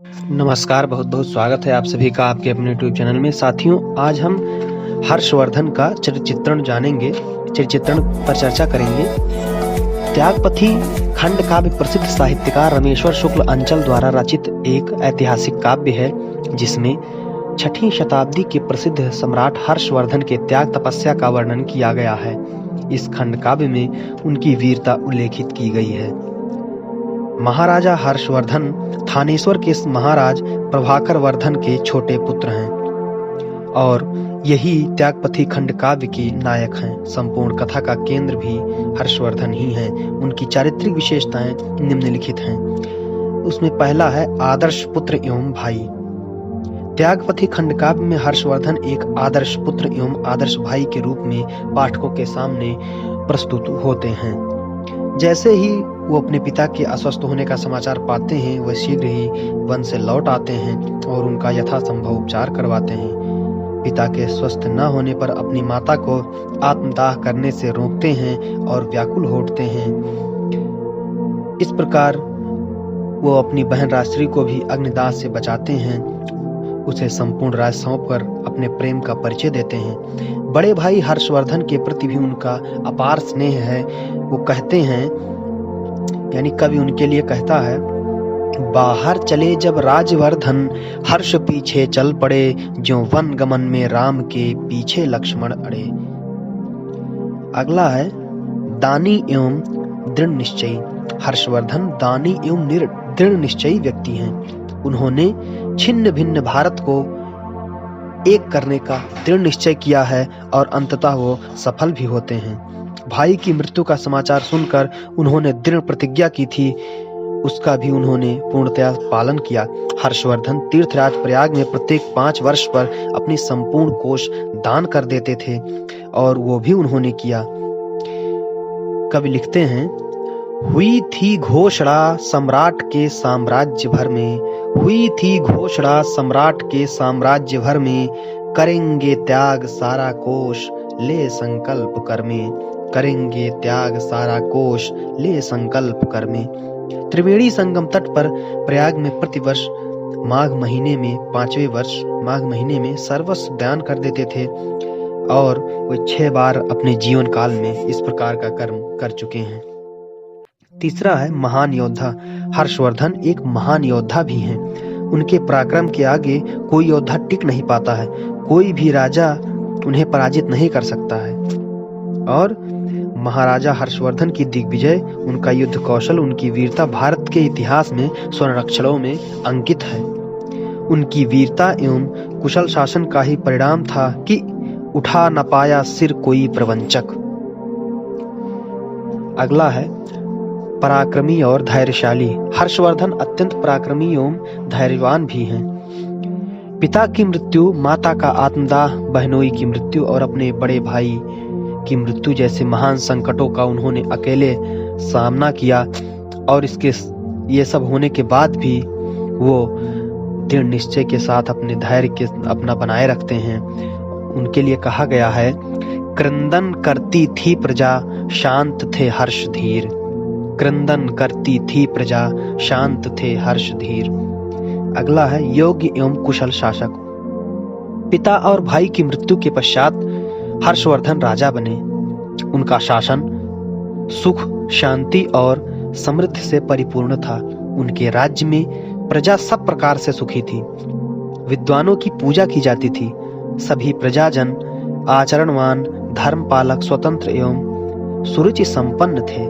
नमस्कार, बहुत बहुत स्वागत है आप सभी का आपके अपने यूट्यूब चैनल में। साथियों, आज हम हर्षवर्धन का चरित्र चित्रण जानेंगे, चरित्र चित्रण पर चर्चा करेंगे। त्यागपथी खंड काव्य प्रसिद्ध साहित्यकार रमेश्वर शुक्ल अंचल द्वारा रचित एक ऐतिहासिक काव्य है, जिसमें 6वीं शताब्दी के प्रसिद्ध सम्राट हर्षवर्धन के त्याग तपस्या का वर्णन किया गया है। इस खंड काव्य में उनकी वीरता उल्लेखित की गई है। महाराजा हर्षवर्धन थानेश्वर के महाराज प्रभाकर वर्धन के छोटे पुत्र हैं और यही त्यागपथी खंड काव्य के नायक हैं। संपूर्ण कथा का केंद्र भी हर्षवर्धन ही हैं। उनकी चारित्रिक विशेषताएं निम्नलिखित हैं। उसमें पहला है आदर्श पुत्र एवं भाई। त्यागपथी खंड काव्य में हर्षवर्धन एक आदर्श पुत्र एवं आदर्श भाई के रूप में पाठकों के सामने प्रस्तुत होते हैं। जैसे ही वो अपने पिता के अस्वस्थ होने का समाचार पाते हैं, वह शीघ्र ही वन से लौट आते हैं और उनका यथासंभव उपचार करवाते हैं। पिता के स्वस्थ न होने पर अपनी माता को आत्मदाह करने से रोकते हैं और व्याकुल होते हैं। इस प्रकार वो अपनी बहन राजश्री को भी अग्निदाह से बचाते हैं। उसे संपूर्ण राज सौंपकर अपने प्रेम का परिचय देते हैं। बड़े भाई हर्षवर्धन के प्रति भी उनका अपार स्नेह है। वो कहते हैं, यानी कवि उनके लिए कहता है, बाहर चले जब राजवर्धन हर्ष पीछे चल पड़े, जो वन गमन में राम के पीछे लक्ष्मण अड़े। अगला है दानी एवं दृढ़ निश्चयी। हर्षवर्धन दानी एवं दृढ़ निश्चयी व्यक्ति हैं। उन्होंने छिन्न भिन्न भारत को एक करने का दृढ़ निश्चय किया है और अंततः वो सफल भी होते हैं। भाई की मृत्यु का समाचार सुनकर उन्होंने दृढ़ प्रतिज्ञा की थी, उसका भी उन्होंने पूर्णतया पालन किया। हर्षवर्धन तीर्थराज प्रयाग में प्रत्येक 5 वर्ष पर अपनी संपूर्ण कोष दान कर देते थे और वो भी उन्होंने किया। कवि लिखते हैं, हुई थी घोषणा सम्राट के साम्राज्य भर में, हुई थी घोषणा सम्राट के साम्राज्य भर में, करेंगे त्याग सारा कोष ले संकल्प कर में, करेंगे त्याग सारा कोष ले संकल्प कर में। त्रिवेणी संगम तट पर प्रयाग में प्रतिवर्ष माघ महीने में 5वें वर्ष माघ महीने में सर्वस्व दान कर देते थे और वे 6 बार अपने जीवन काल में इस प्रकार का कर्म कर चुके हैं। तीसरा है महान योद्धा। हर्षवर्धन एक महान योद्धा भी हैं। उनके पराक्रम के आगे कोई योद्धा टिक नहीं पाता है। कोई भी राजा उन्हें पराजित नहीं कर सकता है। और महाराजा हर्षवर्धन की दिग्विजय, उनका युद्ध कौशल, उनकी वीरता भारत के इतिहास में स्वर्ण अक्षरों में अंकित है। उनकी वीरता एवं कुशल शासन का ही परिणाम था कि उठा न पाया सिर कोई प्रवंचक। अगला है पराक्रमी और धैर्यशाली। हर्षवर्धन अत्यंत पराक्रमी एवं धैर्यवान भी हैं। पिता की मृत्यु, माता का आत्मदाह, बहनोई की मृत्यु और अपने बड़े भाई की मृत्यु जैसे महान संकटों का उन्होंने अकेले सामना किया और इसके ये सब होने के बाद भी वो दृढ़ निश्चय के साथ अपने धैर्य के अपना बनाए रखते हैं। उनके लिए कहा गया है, क्रंदन करती थी प्रजा शांत थे हर्ष धीर, क्रंदन करती थी प्रजा शांत थे हर्ष धीर। अगला है योग्य एवं कुशल शासक। पिता और भाई की मृत्यु के पश्चात हर्षवर्धन राजा बने। उनका शासन सुख, शांति और समृद्धि से परिपूर्ण था। उनके राज्य में प्रजा सब प्रकार से सुखी थी। विद्वानों की पूजा की जाती थी। सभी प्रजाजन आचरणवान, धर्मपालक, स्वतंत्र एवं सुरुचि संपन्न थे।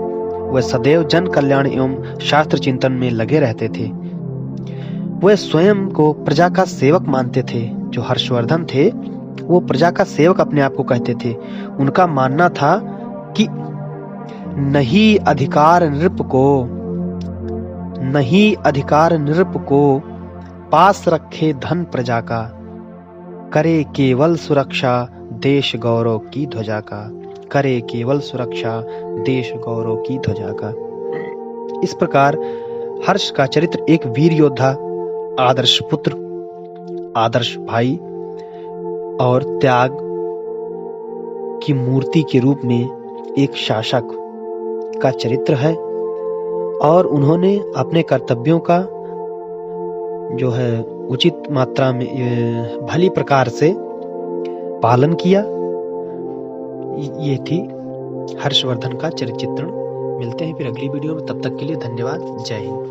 वह सदैव जन कल्याण एवं शास्त्र चिंतन में लगे रहते थे। वह स्वयं को प्रजा का सेवक मानते थे। जो हर्षवर्धन थे वो प्रजा का सेवक अपने आप को कहते थे। उनका मानना था कि नहीं अधिकार नृप को, नहीं अधिकार नृप को, पास रखे धन प्रजा का, करे केवल सुरक्षा देश गौरव की ध्वजा का, करे केवल सुरक्षा देश गौरव की ध्वजा का। इस प्रकार हर्ष का चरित्र एक वीर योद्धा, आदर्श पुत्र, आदर्श भाई और त्याग की मूर्ति के रूप में एक शासक का चरित्र है और उन्होंने अपने कर्तव्यों का जो है उचित मात्रा में भली प्रकार से पालन किया। ये थी हर्षवर्धन का चरित्र चित्रण। मिलते हैं फिर अगली वीडियो में, तब तक के लिए धन्यवाद। जय हिंद।